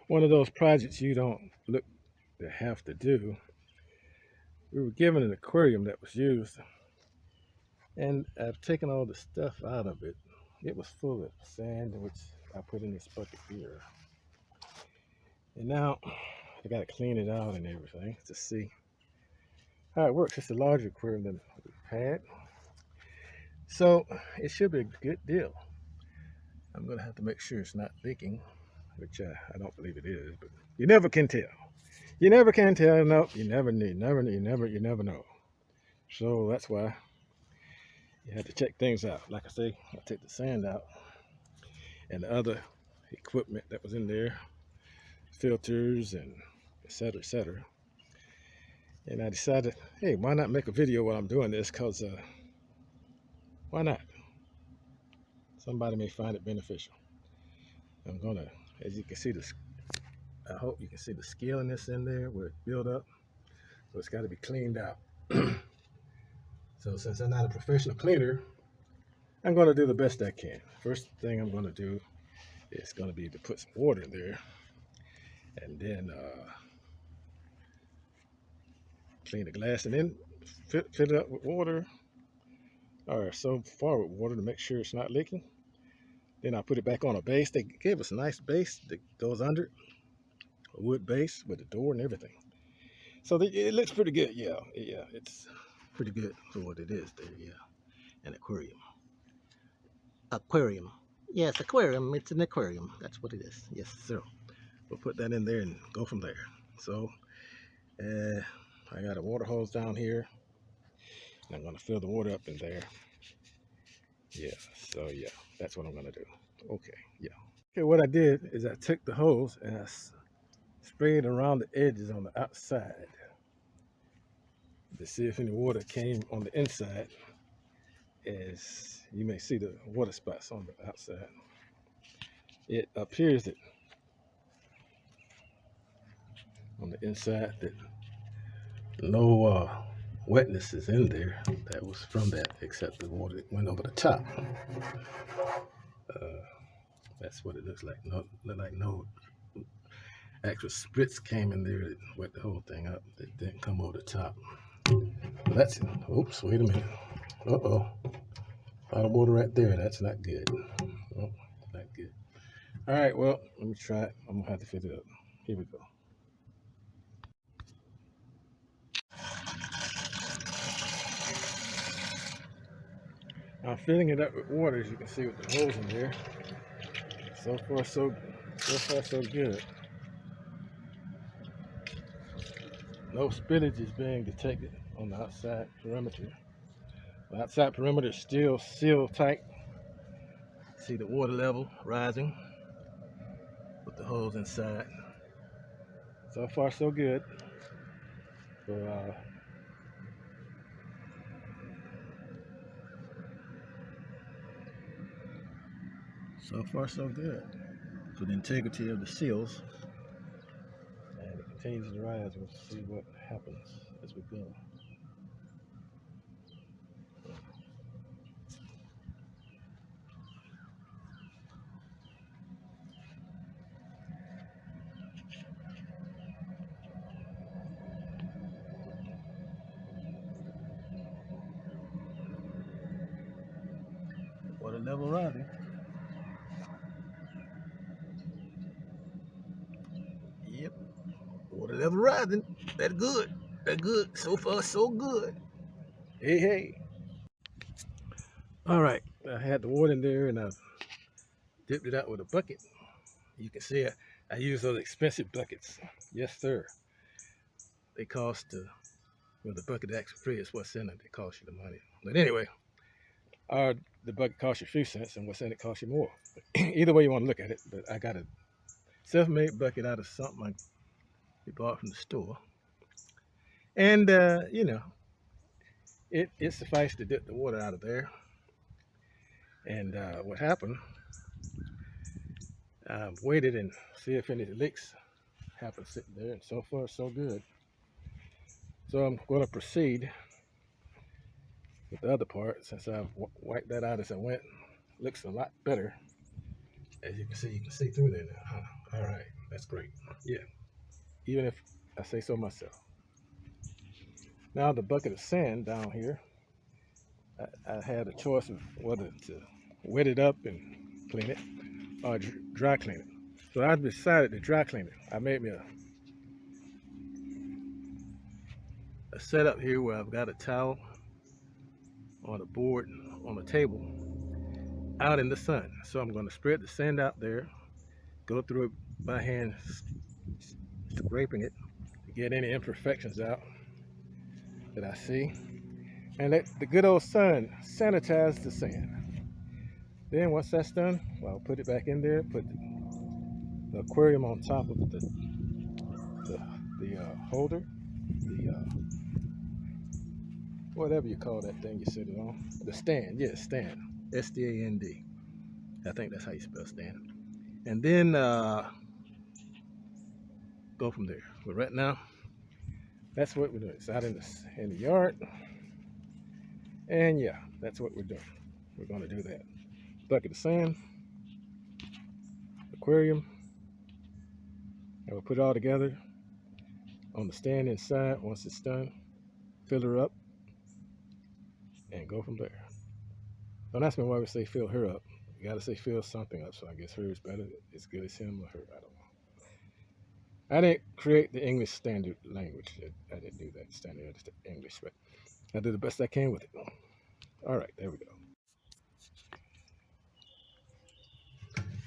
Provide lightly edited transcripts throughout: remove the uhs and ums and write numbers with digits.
one of those projects you don't look to have to do. We were given an aquarium that was used, and I've taken all the stuff out of it. It was full of sand, which I put in this bucket here. And now I got to clean it out and everything to see how it works. It's a larger aquarium than we've had, so it should be a good deal. I'm going to have to make sure it's not leaking, which I don't believe it is, but you never can tell. You never can tell. No, you never need, you never know. So that's why you have to check things out. Like I say, I take the sand out and the other equipment that was in there, filters and etc. etc. And I decided, hey, why not make a video while I'm doing this? Cause why not? Somebody may find it beneficial. I'm gonna, as you can see, I hope you can see the scaliness in there where it built up. So it's got to be cleaned out. So since I'm not a professional cleaner, I'm going to do the best I can. First thing I'm going to do is going to be to put some water in there, and then clean the glass, and then fill it up with water, or so far with water to make sure it's not leaking. Then I put it back on a base. They gave us a nice base that goes under it, a wood base with a door and everything. So it looks pretty good. Yeah, it's pretty good for what it is there. Yeah, an aquarium. Aquarium. Yes, aquarium. It's an aquarium. That's what it is. Yes, sir. We'll put that in there and go from there. So I got a water hose down here, and I'm going to fill the water up in there. Yeah, so yeah, that's what I'm going to do. Okay, yeah. Okay, what I did is I took the hose and I sprayed around the edges on the outside to see if any water came on the inside. As you may see the water spots on the outside. It appears that on the inside that no wetness is in there that was from that, except the water that went over the top. That's what it looks like. No actual spritz came in there that wet the whole thing up. That didn't come over the top. But that's it. Oops, wait a minute. Uh-oh. A lot of water right there. That's not good. Oh, not good. All right, well, let me try it. I'm gonna have to fill it up. Here we go. I'm filling it up with water, as you can see with the holes in there. So far, so good. No spillage is being detected on the outside perimeter. The outside perimeter is still sealed tight. See the water level rising with the holes inside. So far, so good. So far, so good for the integrity of the seals. And it continues to rise. We'll see what happens as we go. Water level rising. Yep. Water level rising. That's good. That's good. So far, so good. Hey, hey. All right. I had the water in there and I dipped it out with a bucket. You can see I use those expensive buckets. Yes, sir. They cost, well, the bucket actually free is what's in it. They cost you the money. But anyway, the bucket costs you a few cents and what's in it costs you more. Either way you want to look at it, but I got a self-made bucket out of something we bought from the store. And, it sufficed to dip the water out of there. And what happened, I waited and see if any leaks happen sitting there, and so far so good. So I'm going to proceed with the other part since I've wiped that out as I went. Looks a lot better. As you can see through there now. All right, That's great. Yeah, even if I say so myself. Now the bucket of sand down here, I had a choice of whether to wet it up and clean it or dry clean it. So I decided to dry clean it. I made me a setup here where I've got a towel on a board on a table out in the sun. So I'm going to spread the sand out there, go through it by hand, scraping it to get any imperfections out that I see, and let the good old sun sanitize the sand. Then once that's done, well, I'll put it back in there, put the aquarium on top of the holder, the whatever you call that thing you sit it on, the stand. Yes, stand. S-T-A-N-D. I think that's how you spell stand. And then go from there. But right now, that's what we're doing. It's out in the yard, and yeah, that's what we're doing. We're going to do that. Bucket of sand, aquarium, and we'll put it all together on the stand inside. Once it's done, fill her up and go from there. Don't ask me why we say fill her up. You gotta say fill something up, so I guess her is better, as good as him or her. I don't know. I didn't create the English standard language. I didn't do that standard English, but I did the best I can with it. All right, there we go.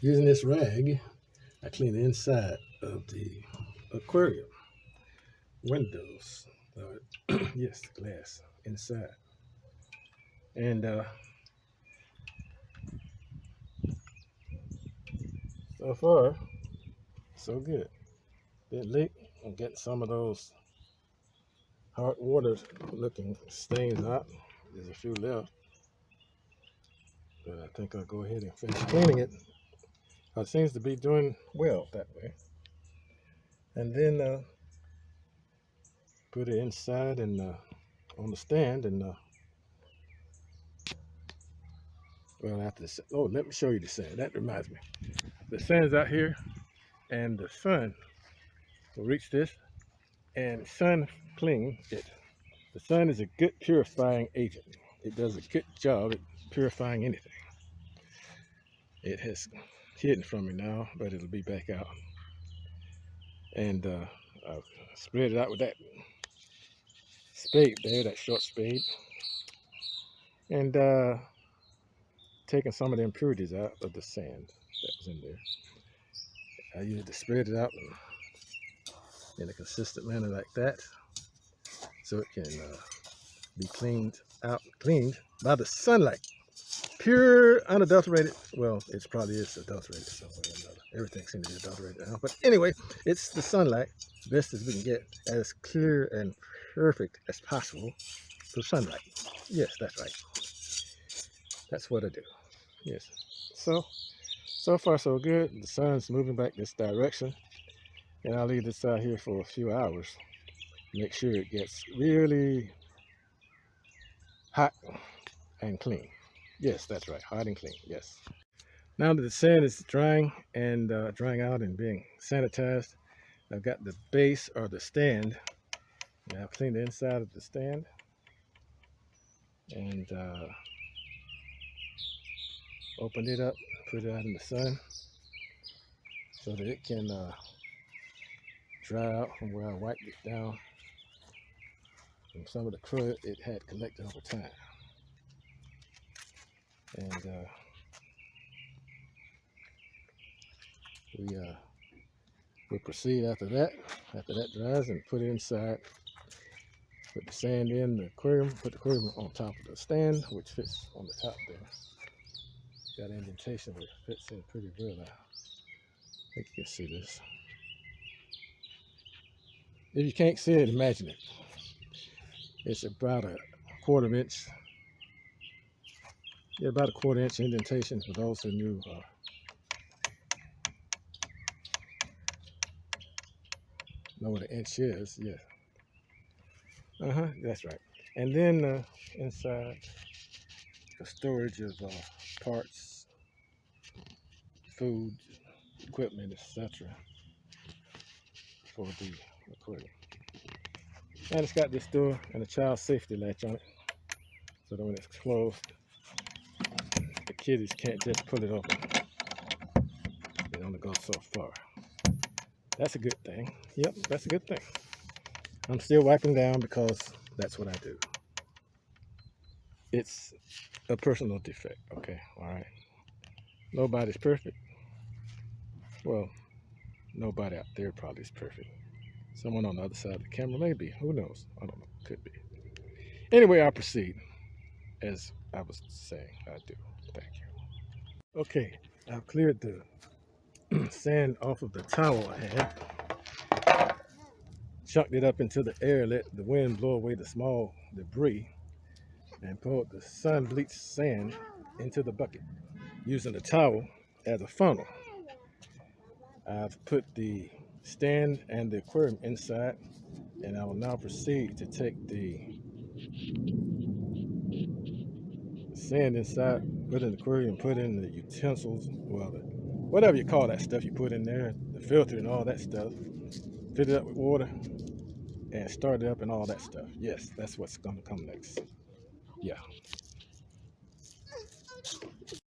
Using this rag, I clean the inside of the aquarium windows. Yes, the glass inside. And so far, so good. Bit leak. I'm getting some of those hard water looking stains out. There's a few left. But I think I'll go ahead and finish cleaning it. It seems to be doing well that way. And then put it inside and on the stand and well, after the let me show you the sand. That reminds me. The sand's out here, and the sun will reach this and sun clean it. The sun is a good purifying agent. It does a good job at purifying anything. It has hidden from me now, but it'll be back out. And I've spread it out with that spade there, that short spade, and taking some of the impurities out of the sand that was in there. I use it to spread it out in a consistent manner like that, so it can be cleaned by the sunlight. Pure, unadulterated. Well, it probably is adulterated some way or another. Everything seems to be adulterated now. But anyway, it's the sunlight, best as we can get, as clear and perfect as possible through sunlight. Yes, that's right. That's what I do. Yes. So far so good. The sun's moving back this direction. And I'll leave this out here for a few hours. Make sure it gets really hot and clean. Yes, that's right. Hot and clean. Yes. Now that the sand is drying and drying out and being sanitized, I've got the base or the stand. And I've cleaned the inside of the stand and opened it up, put it out in the sun so that it can dry out from where I wiped it down from some of the crud it had collected over time. And we'll proceed after that dries, and put it inside. Put the sand in the aquarium, put the aquarium on top of the stand, which fits on the top there. Got an indentation where it fits in pretty well now. I think you can see this. If you can't see it, imagine it. It's about a quarter inch. Yeah, about a quarter inch indentation for those who knew know what an inch is. Yeah. That's right. And then inside, the storage of parts, food, equipment, etc. for the aquarium. And it's got this door and a child safety latch on it, so that when it's closed, the kiddies can't just pull it open. It only goes so far. That's a good thing. Yep, that's a good thing. I'm still wiping down because that's what I do. It's a personal defect, okay? All right. Nobody's perfect. Well, nobody out there probably is perfect. Someone on the other side of the camera, maybe. Who knows? I don't know. Could be. Anyway, I'll proceed. As I was saying, I do. Thank you. Okay, I've cleared the sand off of the towel I had, chucked it up into the air, let the wind blow away the small debris, and poured the sun bleached sand into the bucket using the towel as a funnel. I've put the stand and the aquarium inside, and I will now proceed to take the sand inside, put in the aquarium, put in the utensils, well, whatever you call that stuff you put in there, the filter and all that stuff, fill it up with water, and start it up and all that stuff. Yes, that's what's going to come next. Yeah.